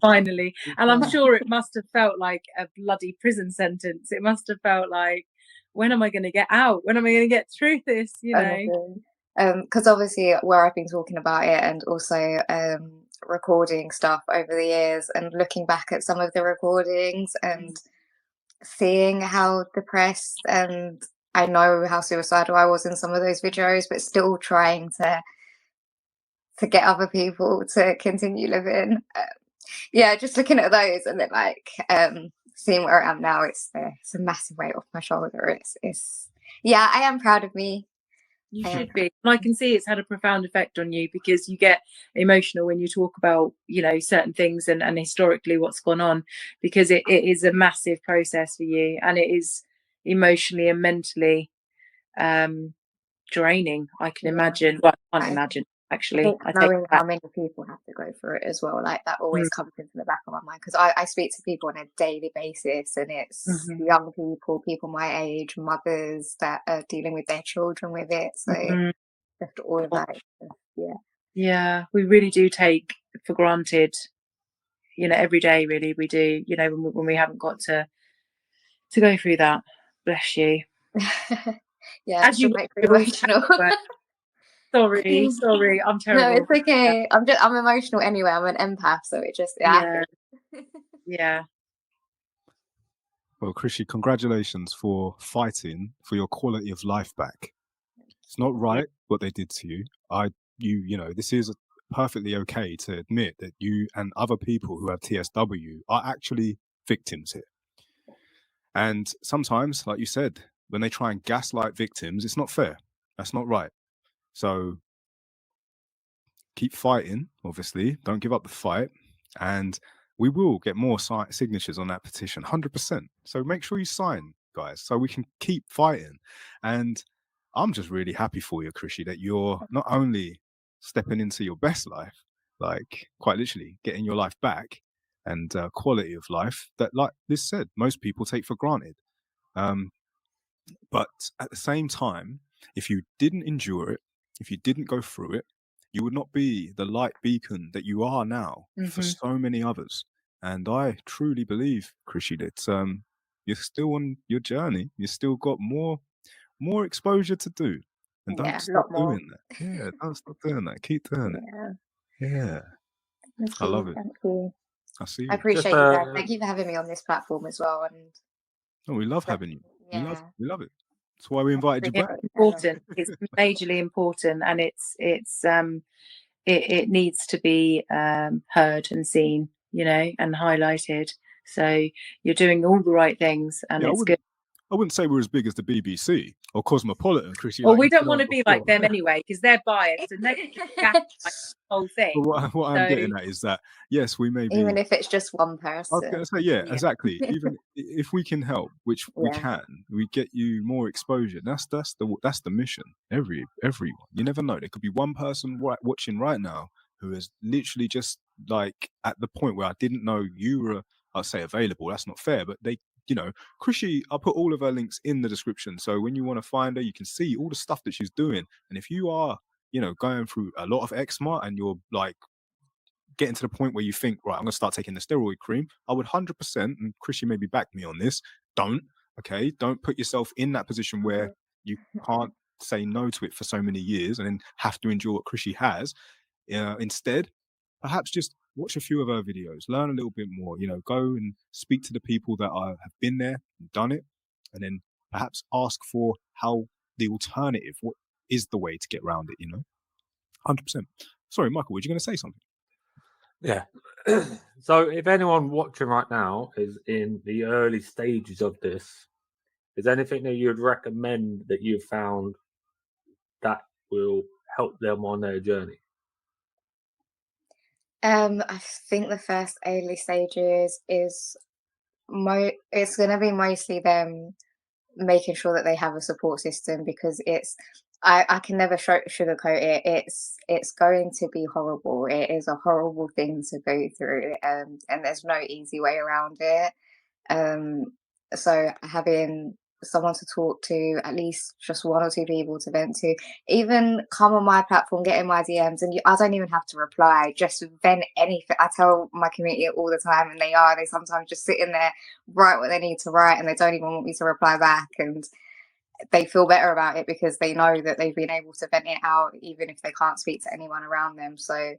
Finally. And I'm sure it must have felt like a bloody prison sentence. It must have felt like, when am I going to get out? When am I going to get through this? You know. because obviously where I've been talking about it and also recording stuff over the years and looking back at some of the recordings and seeing how depressed and I know how suicidal I was in some of those videos, but still trying to get other people to continue living. Yeah, just looking at those and then like seeing where I am now, it's a massive weight off my shoulder. It's yeah, I am proud of me. You should be. And I can see it's had a profound effect on you because you get emotional when you talk about, you know, certain things and historically what's gone on, because it is a massive process for you, and it is emotionally and mentally draining. I can imagine. Well, I can't imagine. Actually, knowing how many people have to go through it as well, like that always comes into the back of my mind, because I speak to people on a daily basis, and it's young people my age, mothers that are dealing with their children with it. So just all of that. Yeah, we really do take for granted, you know, every day. Really, we do. You know, when we haven't got to go through that. Bless you. Yeah, as you make me emotional. Sorry, I'm terrible. No, it's okay. I'm emotional anyway. I'm an empath, so it just yeah. Well, Krishy, congratulations for fighting for your quality of life back. It's not right what they did to you. You know, this is perfectly okay to admit that you and other people who have TSW are actually victims here. And sometimes, like you said, when they try and gaslight victims, it's not fair. That's not right. So keep fighting, obviously. Don't give up the fight. And we will get more signatures on that petition, 100%. So make sure you sign, guys, so we can keep fighting. And I'm just really happy for you, Krishy, that you're not only stepping into your best life, like quite literally getting your life back and quality of life that, like Liz said, most people take for granted. But at the same time, if you didn't endure it, if you didn't go through it, you would not be the light beacon that you are now for so many others. And I truly believe, Krishy, that you're still on your journey. You've still got more exposure to do. And don't stop doing that. Yeah, don't stop doing that. Keep doing it. Yeah. I love it. Thank you. I see you. I appreciate you guys. Thank you for having me on this platform as well. And we love having you. Yeah. We love it. That's why we invited you back. Important. It's majorly important, and it needs to be heard and seen, you know, and highlighted. So you're doing all the right things, and it's good. I wouldn't say we're as big as the BBC or Cosmopolitan, Krishy. Well, we don't want to be like them anyway, because they're biased and they gaslight the whole thing. But what I'm getting at is that, yes, we may be... Even if it's just one person. I was going to say, yeah, exactly. Even if we can help, which we can, we get you more exposure. That's the mission. Everyone. You never know. There could be one person watching right now who is literally just like at the point where I didn't know you were, I'd say, available. That's not fair, but they... You know, Krishy, I'll put all of her links in the description. So when you want to find her, you can see all the stuff that she's doing. And if you are, you know, going through a lot of eczema and you're like getting to the point where you think, right, I'm going to start taking the steroid cream, I would 100%, and Krishy maybe back me on this, don't put yourself in that position where you can't say no to it for so many years and then have to endure what Krishy has. Instead, perhaps just watch a few of her videos, learn a little bit more, you know, go and speak to the people that have been there and done it, and then perhaps ask for how the alternative, what is the way to get around it, you know? 100%. Sorry, Michael, were you going to say something? Yeah. So if anyone watching right now is in the early stages of this, is there anything that you'd recommend that you've found that will help them on their journey? I think the first early stages is it's going to be mostly them making sure that they have a support system, because I can never sugarcoat it. It's going to be horrible. It is a horrible thing to go through, and there's no easy way around it. So having someone to talk to, at least just one or two people to vent to, even come on my platform, get in my DMs, and I don't even have to reply, just vent anything. I tell my community all the time, and they sometimes just sit in there, write what they need to write, and they don't even want me to reply back. And they feel better about it because they know that they've been able to vent it out even if they can't speak to anyone around them. So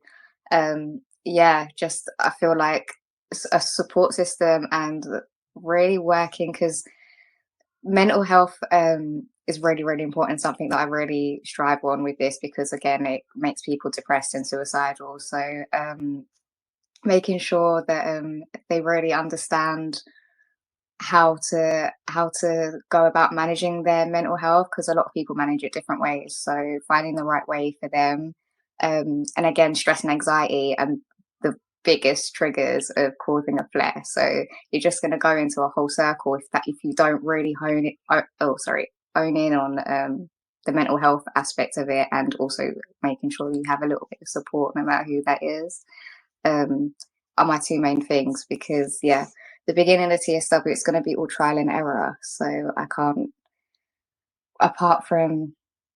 yeah, just I feel like a support system and really working, because mental health is really, really important, something that I really strive on with this, because again, it makes people depressed and suicidal. So making sure that they really understand how to go about managing their mental health, because a lot of people manage it different ways. So finding the right way for them, and again, stress and anxiety and the biggest triggers of causing a flare. So you're just going to go into a whole circle if you don't really hone in on the mental health aspect of it, and also making sure you have a little bit of support no matter who that is, are my two main things. Because yeah, the beginning of TSW, it's going to be all trial and error. So I can't, apart from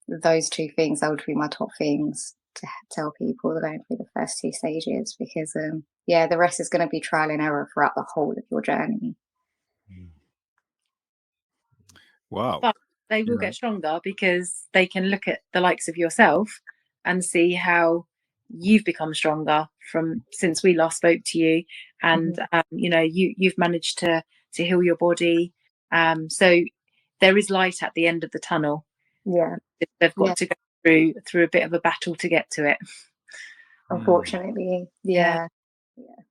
those two things, that would be my top things to tell people that are going through the first two stages, because yeah, the rest is going to be trial and error throughout the whole of your journey. Wow. But they will get stronger because they can look at the likes of yourself and see how you've become stronger from since we last spoke to you, and you know, you've managed to heal your body, so there is light at the end of the tunnel. Yeah, they've got to go through a bit of a battle to get to it, unfortunately. Yeah.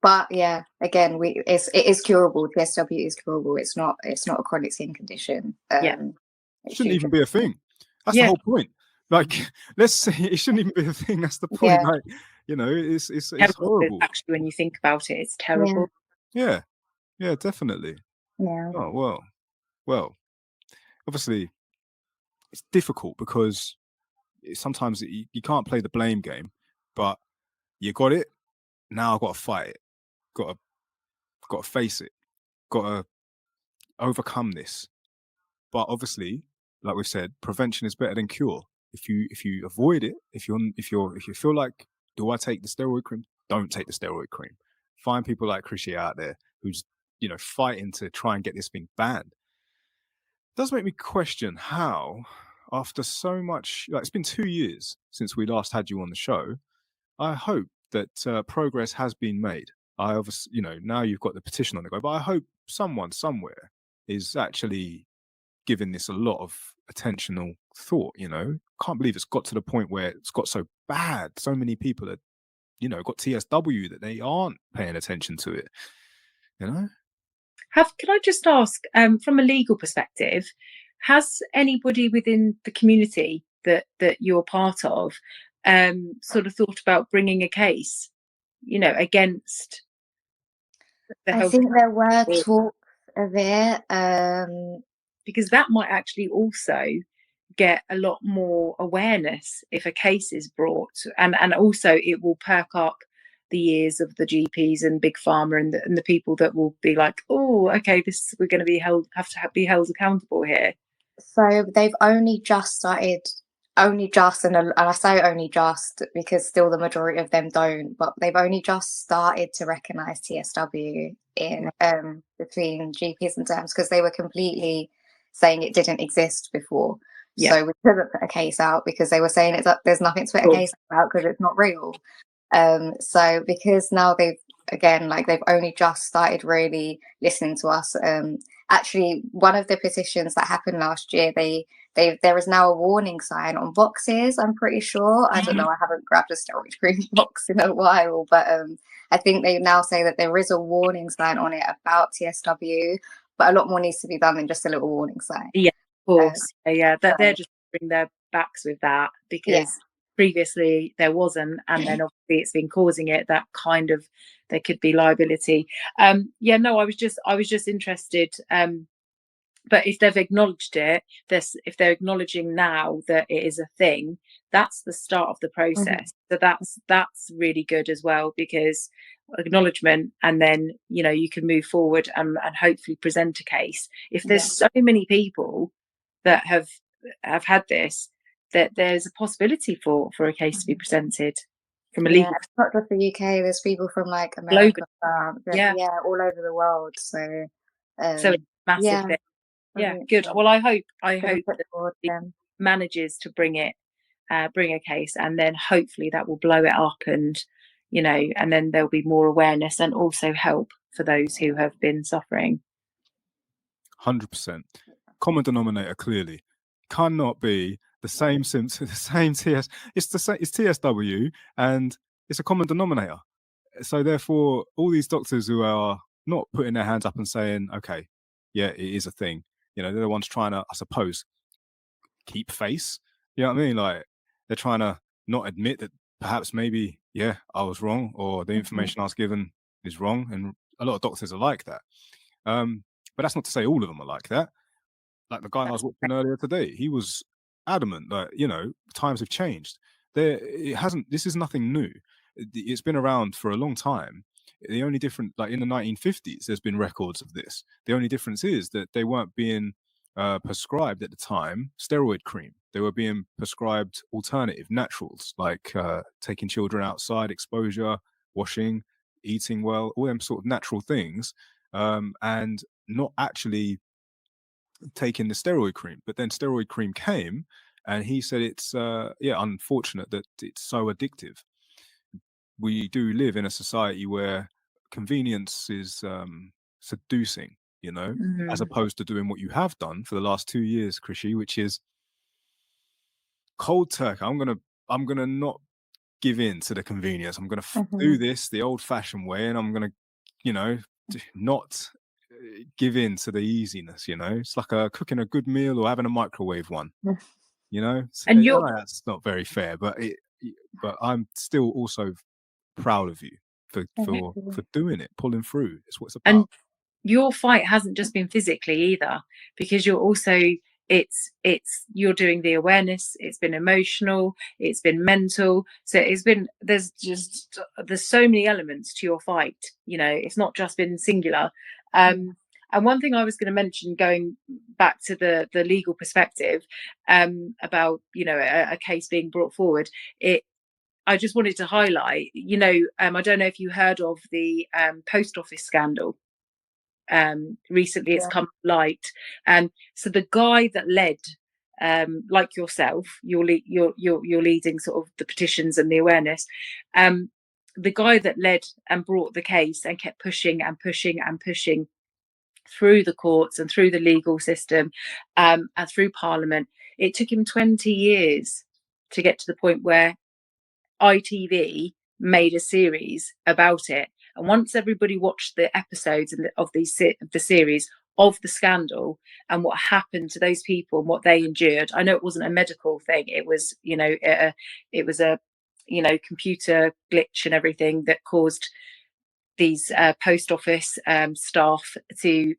But yeah, again, it is curable. TSW is curable. It's not a chronic skin condition. It shouldn't even be a thing. That's the whole point. Like, let's say it shouldn't even be a thing. That's the point. Like, you know, it's horrible. Actually, when you think about it, it's terrible. Yeah, definitely. Yeah. Oh well. Obviously, it's difficult because sometimes you can't play the blame game, but you got it. Now I've got to fight it. Got to face it. Got to overcome this. But obviously, like we've said, prevention is better than cure. If you avoid it, if you feel like, do I take the steroid cream? Don't take the steroid cream. Find people like Krishy out there who's, you know, fighting to try and get this thing banned. It does make me question how, after so much, like, it's been 2 years since we last had you on the show. I hope that progress has been made. I obviously, you know, now you've got the petition on the go, but I hope someone somewhere is actually giving this a lot of attentional thought. You know, can't believe it's got to the point where it's got so bad. So many people are, you know, got TSW that they aren't paying attention to it. You know, can I just ask, from a legal perspective, has anybody within the community that you're part of sort of thought about bringing a case, you know, against the I think there were talks of it, because that might actually also get a lot more awareness if a case is brought, and also it will perk up the ears of the GPs and big pharma and the people that will be like, oh, okay, this, we're going to be have to be held accountable here. So they've only just started, and I say only just because still the majority of them don't, but they've only just started to recognise TSW in between GPs and derms, because they were completely saying it didn't exist before. So we couldn't put a case out because they were saying there's nothing to put a case out because it's not real. So because now they've only just started really listening to us. Actually, one of the petitions that happened last year, there is now a warning sign on boxes, I'm pretty sure. I don't know, I haven't grabbed a steroid cream box in a while, but I think they now say that there is a warning sign on it about TSW, but a lot more needs to be done than just a little warning sign. Yeah, of course. They're just bring their backs with that, because previously there wasn't, and then obviously it's been causing it, that kind of, there could be liability. I was just interested, but if they've acknowledged it, if they're acknowledging now that it is a thing, that's the start of the process. So that's really good as well, because acknowledgement, and then, you know, you can move forward and hopefully present a case. If there's so many people that have had this, that there's a possibility for a case to be presented from a legal. It's not just the UK. There's people from like America, France, all over the world. So it's a massive thing. Yeah, good. Well, I hope that forward, it manages to bring a case, and then hopefully that will blow it up, and and then there'll be more awareness and also help for those who have been suffering. 100%. Common denominator clearly cannot be the same symptoms, the same TS. It's TSW, and it's a common denominator. So therefore, all these doctors who are not putting their hands up and saying, "Okay, yeah, it is a thing," they're the ones trying to, I suppose, keep face. You know what I mean? Like, they're trying to not admit that perhaps maybe, yeah, I was wrong, or the information I was given is wrong. And a lot of doctors are like that. But that's not to say all of them are like that. Like the guy I was watching earlier today, he was adamant that, times have changed. This is nothing new. It's been around for a long time. The only difference, like in the 1950s, there's been records of this. The only difference is that they weren't being prescribed at the time steroid cream. They were being prescribed alternative naturals, like taking children outside, exposure, washing, eating well, all them sort of natural things, and not actually taking the steroid cream. But then steroid cream came, and he said it's unfortunate that it's so addictive. We do live in a society where convenience is seducing, as opposed to doing what you have done for the last 2 years, Krishy, which is cold turkey. I'm gonna not give in to the convenience. I'm gonna do this the old-fashioned way, and I'm gonna, not give in to the easiness. It's like cooking a good meal or having a microwave one. And that's not very fair, but I'm still also proud of you for doing it, pulling through. It's what it's about. And your fight hasn't just been physically either, because you're also you're doing the awareness. It's been emotional, it's been mental. So there's so many elements to your fight. It's not just been singular. And one thing I was going to mention, going back to the legal perspective, about a case being brought forward, I just wanted to highlight, I don't know if you heard of the post office scandal. Recently it's come to light. So the guy that led, like yourself, you're leading sort of the petitions and the awareness. The guy that led and brought the case and kept pushing and pushing and pushing through the courts and through the legal system, and through Parliament. It took him 20 years to get to the point where ITV made a series about it. And once everybody watched the episodes of the series of the scandal and what happened to those people and what they endured, I know it wasn't a medical thing. It was, it was a, computer glitch and everything that caused these post office staff to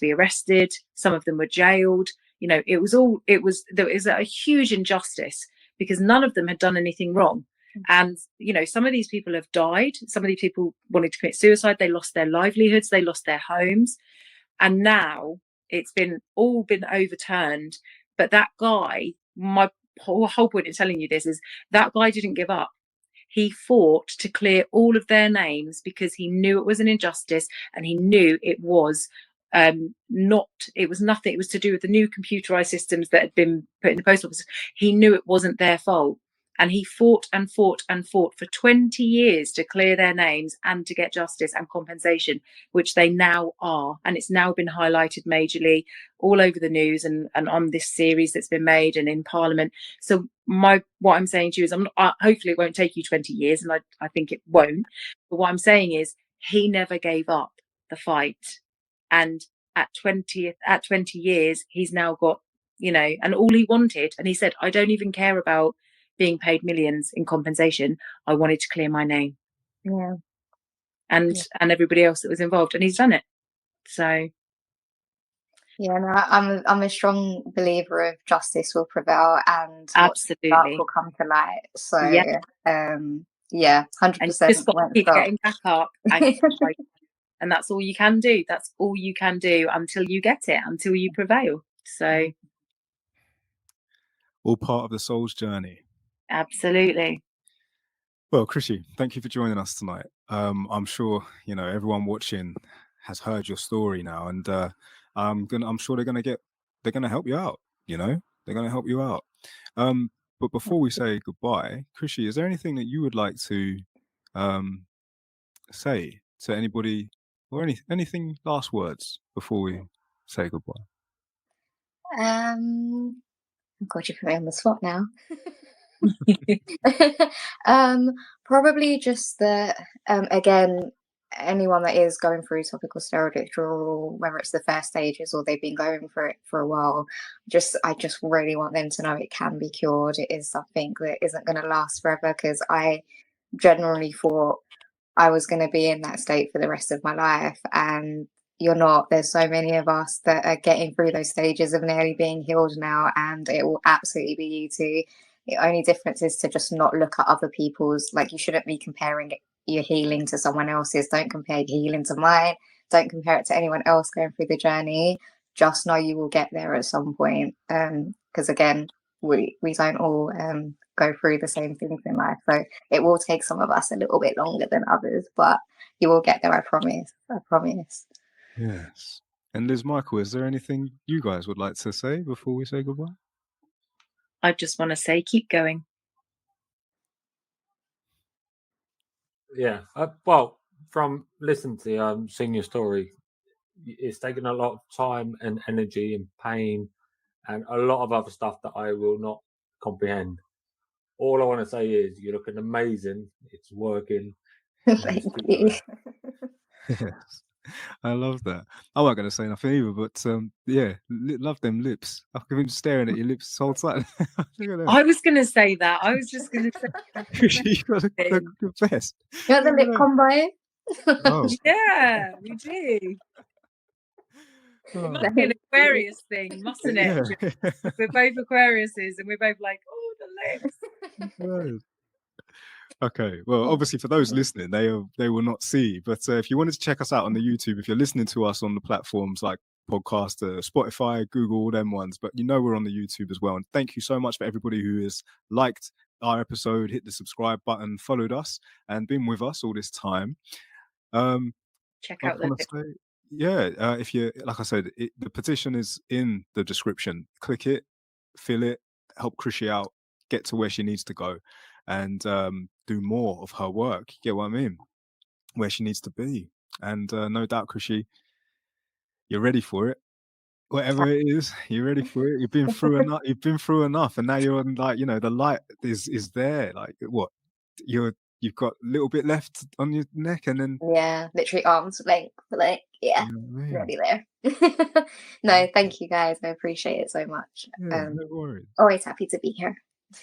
be arrested. Some of them were jailed. There was a huge injustice because none of them had done anything wrong. And, some of these people have died. Some of these people wanted to commit suicide. They lost their livelihoods. They lost their homes. And now it's been overturned. But that guy, my whole point in telling you this is that guy didn't give up. He fought to clear all of their names because he knew it was an injustice, and he knew it was nothing. It was to do with the new computerized systems that had been put in the post office. He knew it wasn't their fault. And he fought and fought and fought for 20 years to clear their names and to get justice and compensation, which they now are. And it's now been highlighted majorly all over the news and on this series that's been made and in Parliament. So what I'm saying to you is, hopefully it won't take you 20 years, and I think it won't. But what I'm saying is he never gave up the fight. And at 20 years, he's now got, and all he wanted, and he said, I don't even care about being paid millions in compensation. I wanted to clear my name. Yeah. And everybody else that was involved, and he's done it. So yeah, no, I'm a strong believer of justice will prevail and absolutely will come to light. So 100%. Just got to keep getting back up and that's all you can do. That's all you can do until you get it, until you prevail. So all part of the soul's journey. Absolutely. Well, Krishy, thank you for joining us tonight. I'm sure everyone watching has heard your story now, and I'm sure they're going to get they're going to help you out. You know, they're going to help you out. But before we say goodbye, Krishy, is there anything that you would like to say to anybody, or anything, last words before we say goodbye? God, you put me on the spot now. Probably just that, again, anyone that is going through topical steroid withdrawal, whether it's the first stages or they've been going for it for a while, I just really want them to know it can be cured. It is something that isn't going to last forever, because I generally thought I was going to be in that state for the rest of my life, and you're not. There's so many of us that are getting through those stages of nearly being healed now, and it will absolutely be you too. The only difference is to just not look at other people's, like, you shouldn't be comparing your healing to someone else's. Don't compare your healing to mine. Don't compare it to anyone else going through the journey. Just know you will get there at some point. Because again, we don't all go through the same things in life. So it will take some of us a little bit longer than others, but you will get there, I promise. I promise. Yes. And Liz, Michael, is there anything you guys would like to say before we say goodbye? I just want to say, keep going. Yeah. Well, from listening to seeing your story, it's taken a lot of time and energy and pain and a lot of other stuff that I will not comprehend. All I want to say is you're looking amazing. It's working. Thank you. Yes. I love that. I wasn't going to say nothing either, but yeah, love them lips. I've been staring at your lips this whole time. Look at them. I was going to say that. I was just going to say. You got the best. You want the lip combo? Oh. Yeah, we do. It must be an Aquarius thing, mustn't it? Yeah. We're both Aquariuses, and we're both like, oh, the lips. Okay, well, obviously for those listening, they will not see, but if you wanted to check us out on the YouTube, if you're listening to us on the platforms like Podcaster, Spotify, Google, all them ones, but you know we're on the YouTube as well. And thank you so much for everybody who has liked our episode, hit the subscribe button, followed us, and been with us all this time. Check out the if you, like I said, the petition is in the description. Click it, fill it, help Krishy out, get to where she needs to go, and do more of her work. You get what I mean? Where she needs to be. And no doubt, Krishy, you're ready for it. Whatever it is, you're ready for it. You've been through enough. You've been through enough, and now you're on, like, the light is there. Like, what? You've got a little bit left on your neck, and then literally arms length, like, ready there. No, thank you guys. I appreciate it so much. No worries. Always happy to be here.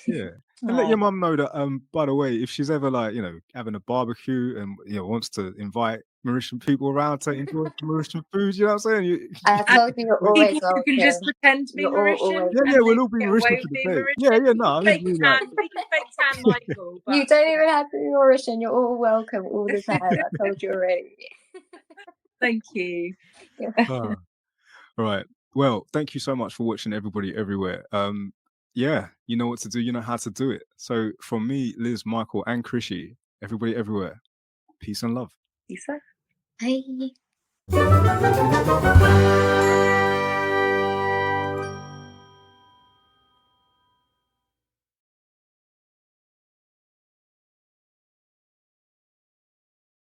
Yeah. And let your mum know that, by the way, if she's ever, like, having a barbecue and wants to invite Mauritian people around to enjoy Mauritian food, you know what I'm saying? I told you you're always welcome. You can just pretend to be Mauritian. Yeah, we'll all be Mauritian for the day. Yeah, no, we can fake tan Michael. But you don't even have to be Mauritian. You're all welcome all the time. I told you already. Thank you. Right. Well, thank you so much for watching, everybody everywhere. Yeah, you know what to do. You know how to do it. So from me, Liz, Michael, and Krishy, everybody everywhere, peace and love. Peace out. Bye.